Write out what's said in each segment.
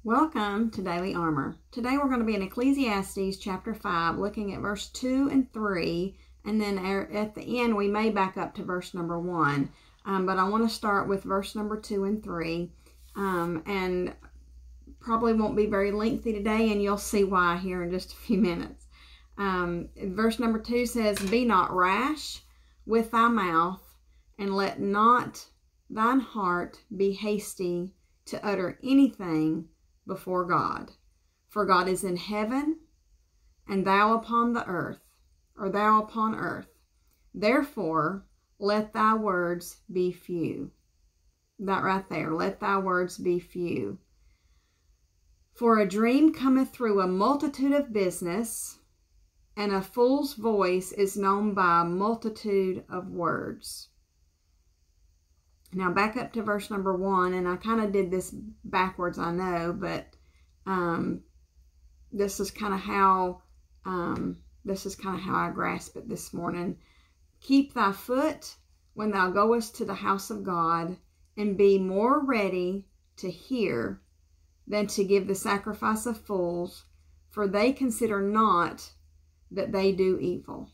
Welcome to Daily Armor. Today we're going to be in Ecclesiastes chapter 5, looking at verse 2 and 3, and then at the end we may back up to verse number 1. But I want to start with verse number 2 and 3, and probably won't be very lengthy today, and you'll see why here in just a few minutes. Verse number 2 says, "Be not rash with thy mouth, and let not thine heart be hasty to utter anything before God. For God is in heaven, and thou upon the earth, or thou upon earth. Therefore, let thy words be few." That right there, let thy words be few. "For a dream cometh through a multitude of business, and a fool's voice is known by a multitude of words." Now back up to verse number 1, and I kind of did this backwards, I know, but this is kind of how I grasp it this morning. "Keep thy foot when thou goest to the house of God, and be more ready to hear than to give the sacrifice of fools, for they consider not that they do evil."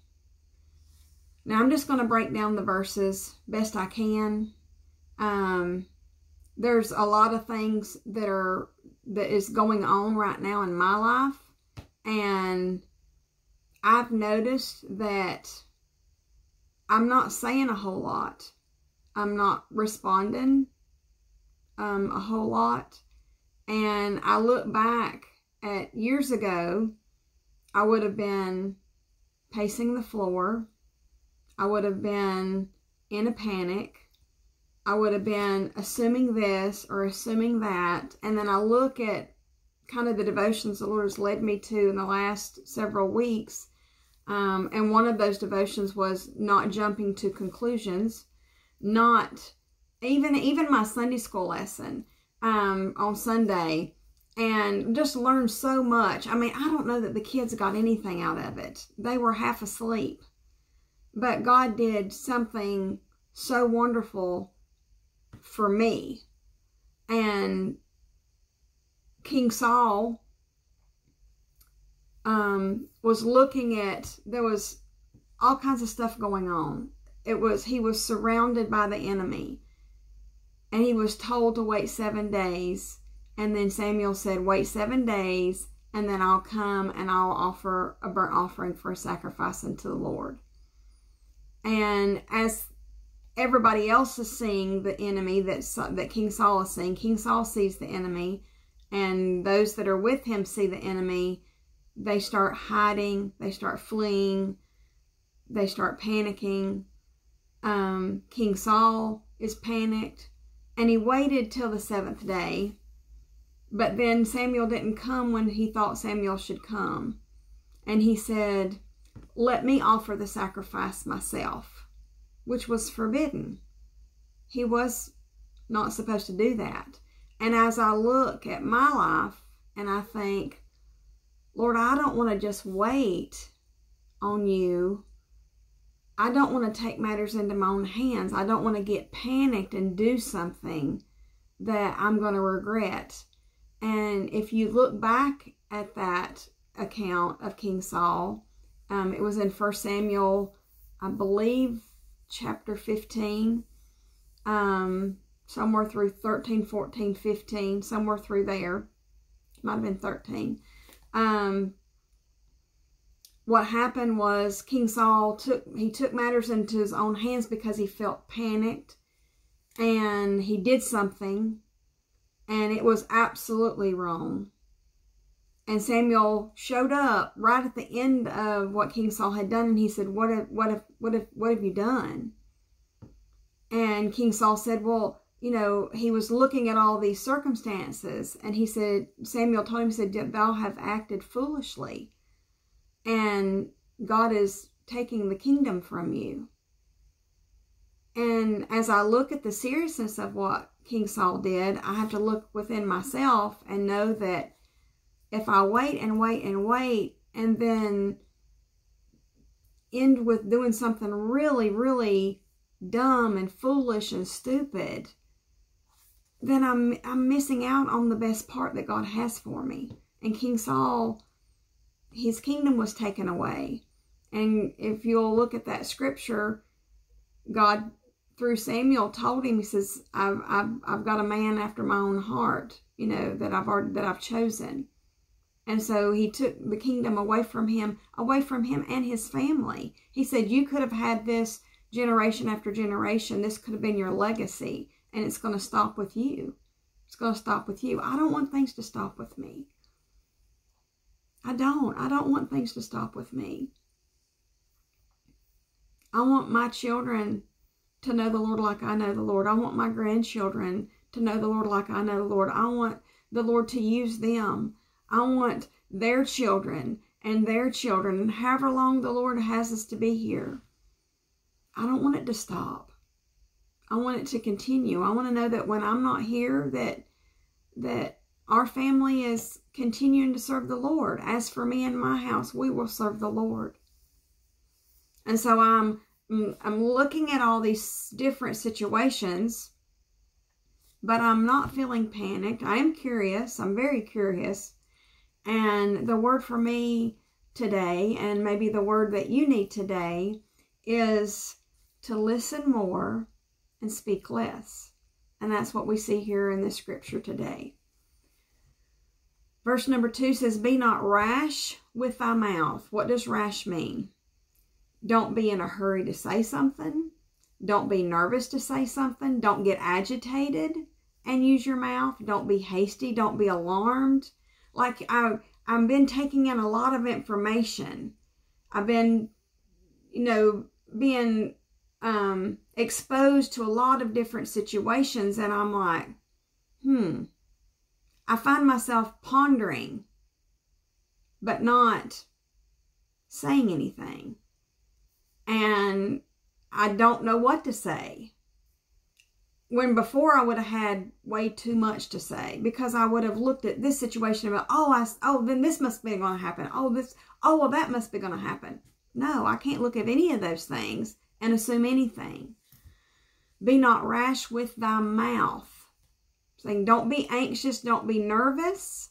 Now I'm just going to break down the verses best I can. There's a lot of things that is going on right now in my life, and I've noticed that I'm not saying a whole lot. I'm not responding a whole lot. And I look back at years ago, I would have been pacing the floor. I would have been in a panic. I would have been assuming this or assuming that. And then I look at kind of the devotions the Lord has led me to in the last several weeks. And one of those devotions was not jumping to conclusions. Not even my Sunday school lesson on Sunday. And just learned so much. I mean, I don't know that the kids got anything out of it. They were half asleep. But God did something so wonderful for me. And King Saul was looking at, there was all kinds of stuff going on. He was surrounded by the enemy, and he was told to wait 7 days. And then Samuel said, "Wait 7 days, and then I'll come and I'll offer a burnt offering for a sacrifice unto the Lord." And as everybody else is seeing the enemy that King Saul is seeing, King Saul sees the enemy, and those that are with him see the enemy. They start hiding, they start fleeing, they start panicking. King Saul is panicked, and he waited till the 7th day. But then Samuel didn't come when he thought Samuel should come. And he said, "Let me offer the sacrifice myself," which was forbidden. He was not supposed to do that. And as I look at my life and I think, Lord, I don't want to just wait on you. I don't want to take matters into my own hands. I don't want to get panicked and do something that I'm going to regret. And if you look back at that account of King Saul, it was in 1 Samuel, I believe, chapter 15, somewhere through 13, 14, 15, somewhere through there. Might have been 13. What happened was King Saul took matters into his own hands because he felt panicked, and he did something, and it was absolutely wrong. And Samuel showed up right at the end of what King Saul had done, and he said, what have you done?" And King Saul said, "Well, you know," he was looking at all these circumstances, and he said, Samuel told him, he said, "Thou have acted foolishly, and God is taking the kingdom from you." And as I look at the seriousness of what King Saul did, I have to look within myself and know that if I wait and wait and wait, and then end with doing something really, really dumb and foolish and stupid, then I'm missing out on the best part that God has for me. And King Saul, his kingdom was taken away. And if you'll look at that scripture, God, through Samuel, told him, he says, I've got a man after my own heart, that I've chosen. And so he took the kingdom away from him and his family. He said, you could have had this generation after generation. This could have been your legacy, and it's going to stop with you. It's going to stop with you. I don't want things to stop with me. I don't want things to stop with me. I want my children to know the Lord like I know the Lord. I want my grandchildren to know the Lord like I know the Lord. I want the Lord to use them. I want their children and their children, and however long the Lord has us to be here. I don't want it to stop. I want it to continue. I want to know that when I'm not here, that our family is continuing to serve the Lord. As for me and my house, we will serve the Lord. And so I'm looking at all these different situations, but I'm not feeling panicked. I am curious. I'm very curious. And the word for me today, and maybe the word that you need today, is to listen more and speak less. And that's what we see here in this scripture today. Verse number 2 says, be not rash with thy mouth. What does rash mean? Don't be in a hurry to say something. Don't be nervous to say something. Don't get agitated and use your mouth. Don't be hasty. Don't be alarmed. Like I've been taking in a lot of information. I've been, being exposed to a lot of different situations, and I'm like, I find myself pondering, but not saying anything. And I don't know what to say. When before I would have had way too much to say, because I would have looked at this situation and been, then this must be going to happen. Well, that must be going to happen. No, I can't look at any of those things and assume anything. Be not rash with thy mouth. Saying, don't be anxious, don't be nervous,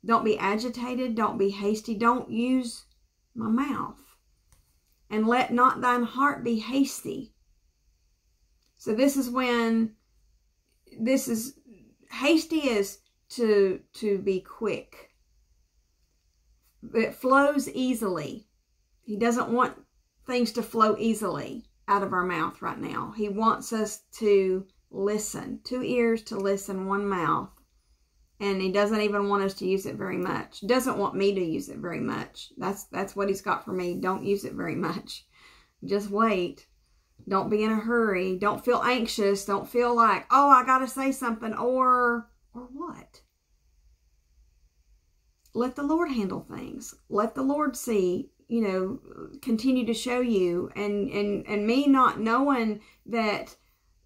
don't be agitated, don't be hasty, don't use my mouth. And let not thine heart be hasty. So hasty is to be quick. It flows easily. He doesn't want things to flow easily out of our mouth right now. He wants us to listen. 2 ears to listen, 1 mouth. And he doesn't even want us to use it very much. Doesn't want me to use it very much. That's what he's got for me. Don't use it very much. Just wait. Don't be in a hurry. Don't feel anxious. Don't feel like, I got to say something or what? Let the Lord handle things. Let the Lord see, continue to show you. And me not knowing that,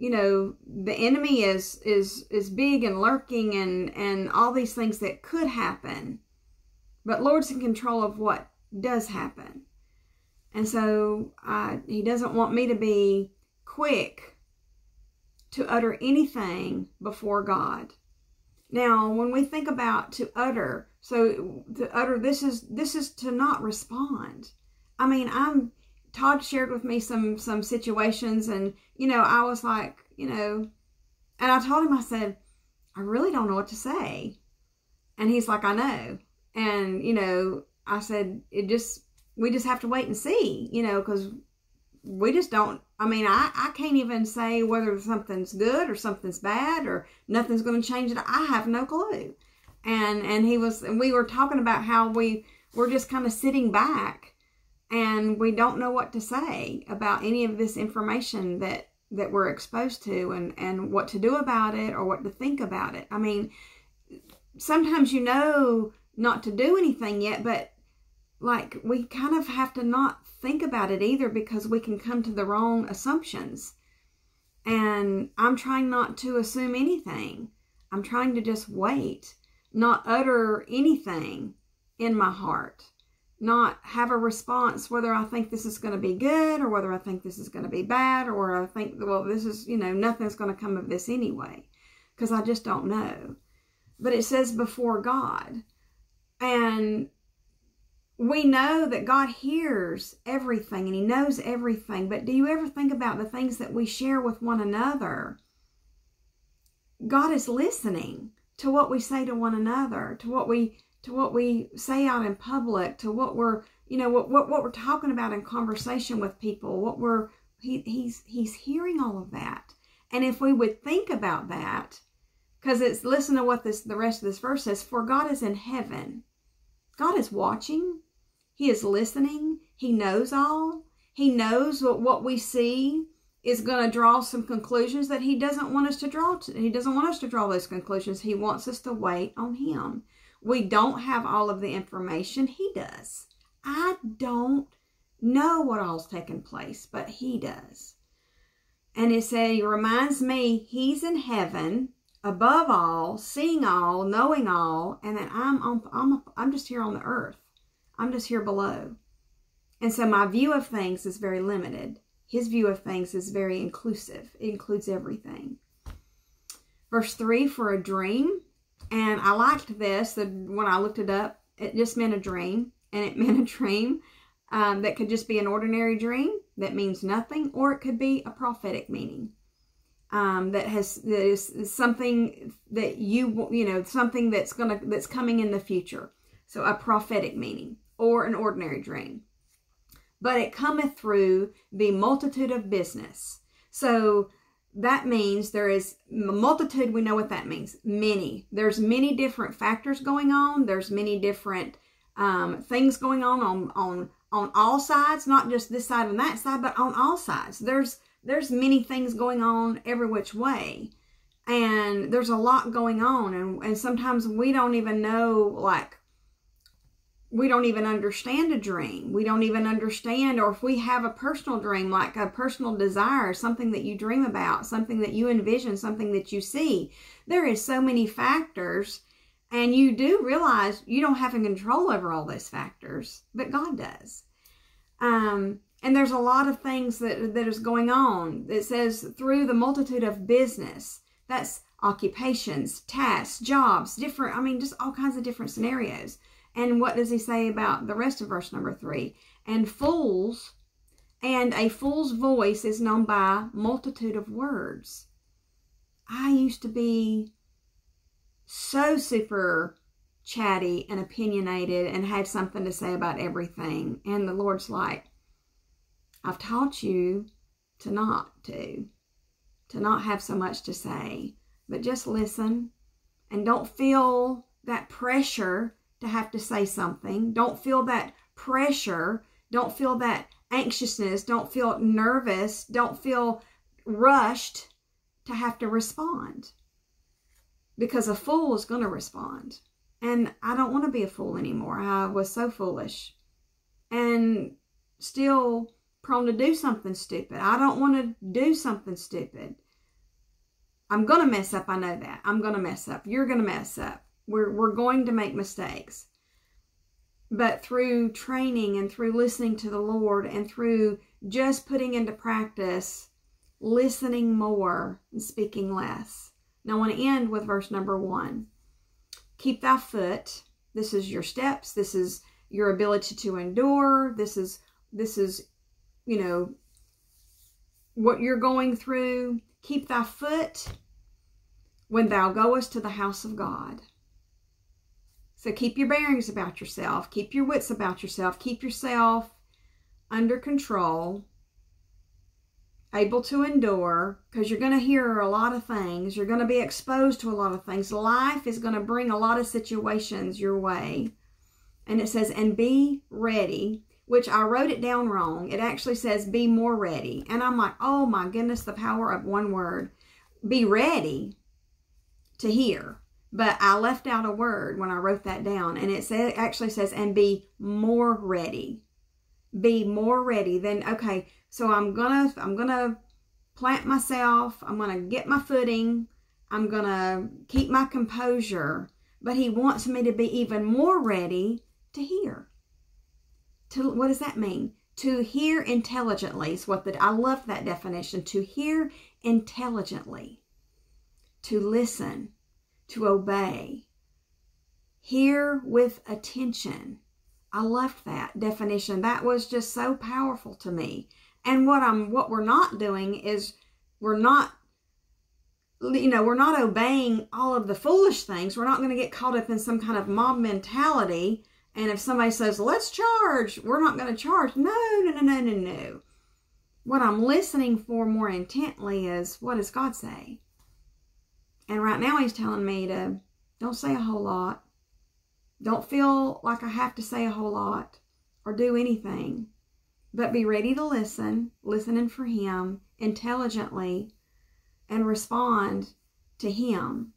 the enemy is big and lurking and all these things that could happen. But Lord's in control of what does happen. And so he doesn't want me to be quick to utter anything before God. Now, when we think about to utter, this is to not respond. I mean, Todd shared with me some situations, and, I was like, and I told him, I said, I really don't know what to say. And he's like, I know. And, I said, we just have to wait and see, because we just don't, I can't even say whether something's good or something's bad or nothing's going to change it. I have no clue. And we were talking about how we're just kind of sitting back and we don't know what to say about any of this information that we're exposed to and what to do about it or what to think about it. Sometimes not to do anything yet, but like we kind of have to not think about it either, because we can come to the wrong assumptions. And I'm trying not to assume anything. I'm trying to just wait, not utter anything in my heart, not have a response whether I think this is going to be good or whether I think this is going to be bad, or I think, well, this is, nothing's going to come of this anyway. because I just don't know. But it says before God. And we know that God hears everything and he knows everything. But do you ever think about the things that we share with one another? God is listening to what we say to one another, to what we say out in public, to what we're, what we're talking about in conversation with people, he's hearing all of that. And if we would think about that, because listen to what the rest of this verse says, for God is in heaven. God is watching. He is listening. He knows all. He knows what we see is going to draw some conclusions that he doesn't want us to draw. He doesn't want us to draw those conclusions. He wants us to wait on him. We don't have all of the information. He does. I don't know what all's taken place, but he does. And he reminds me he's in heaven, above all, seeing all, knowing all, and that I'm just here on the earth. I'm just here below. And so my view of things is very limited. His view of things is very inclusive. It includes everything. Verse 3, for a dream. And I liked this. When I looked it up, it just meant a dream. And it meant a dream that could just be an ordinary dream that means nothing. Or it could be a prophetic meaning. That is something that something that's coming in the future. So a prophetic meaning or an ordinary dream. But it cometh through the multitude of business. So that means there is a multitude. We know what that means. Many. There's many different factors going on. There's many different things going on all sides, not just this side and that side, but on all sides. There's many things going on every which way. And there's a lot going on. And sometimes we don't even know, we don't even understand a dream. We don't even understand, or if we have a personal dream, like a personal desire, something that you dream about, something that you envision, something that you see. There is so many factors, and you do realize you don't have control over all those factors, but God does. And there's a lot of things that is going on. It says through the multitude of business. That's occupations, tasks, jobs, just all kinds of different scenarios. And what does he say about the rest of verse number 3? And a fool's voice is known by multitude of words. I used to be so super chatty and opinionated and had something to say about everything. And the Lord's like, I've taught you to not have so much to say, but just listen and don't feel that pressure to have to say something. Don't feel that pressure. Don't feel that anxiousness. Don't feel nervous. Don't feel rushed to have to respond. Because a fool is going to respond. And I don't want to be a fool anymore. I was so foolish. And still prone to do something stupid. I don't want to do something stupid. I'm going to mess up. I know that. I'm going to mess up. You're going to mess up. We're going to make mistakes. But through training and through listening to the Lord and through just putting into practice, listening more and speaking less. Now I want to end with verse number 1. Keep thy foot. This is your steps. This is your ability to endure. This is what you're going through. Keep thy foot when thou goest to the house of God. So keep your bearings about yourself. Keep your wits about yourself. Keep yourself under control, able to endure, because you're going to hear a lot of things. You're going to be exposed to a lot of things. Life is going to bring a lot of situations your way. And it says, and be ready, which I wrote it down wrong. It actually says, be more ready. And I'm like, oh my goodness, the power of one word. Be ready to hear. But I left out a word when I wrote that down. And it actually says, and be more ready. Be more ready. Then, okay, so I'm gonna plant myself. I'm gonna get my footing. I'm gonna keep my composure. But he wants me to be even more ready to hear. What does that mean? To hear intelligently is I love that definition. To hear intelligently. to listen, to obey. Hear with attention. I loved that definition. That was just so powerful to me. And what we're not doing is we're not obeying all of the foolish things. We're not going to get caught up in some kind of mob mentality. And if somebody says, let's charge, we're not going to charge. No. What I'm listening for more intently is, what does God say? And right now he's telling me to don't say a whole lot. Don't feel like I have to say a whole lot or do anything. But be ready to listen, listening for him intelligently, and respond to him.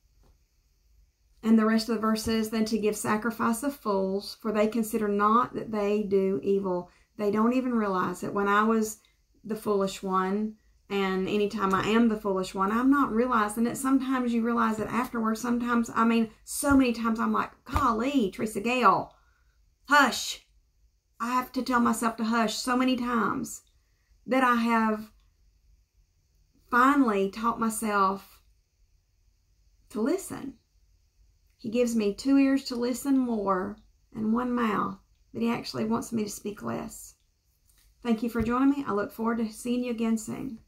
And the rest of the verse says, then to give sacrifice of fools, for they consider not that they do evil. They don't even realize it. When I was the foolish one, and anytime I am the foolish one, I'm not realizing it. Sometimes you realize it afterwards. Sometimes, so many times I'm like, golly, Teresa Gale, hush. I have to tell myself to hush so many times that I have finally taught myself to listen. He gives me 2 ears to listen more and 1 mouth, but he actually wants me to speak less. Thank you for joining me. I look forward to seeing you again soon.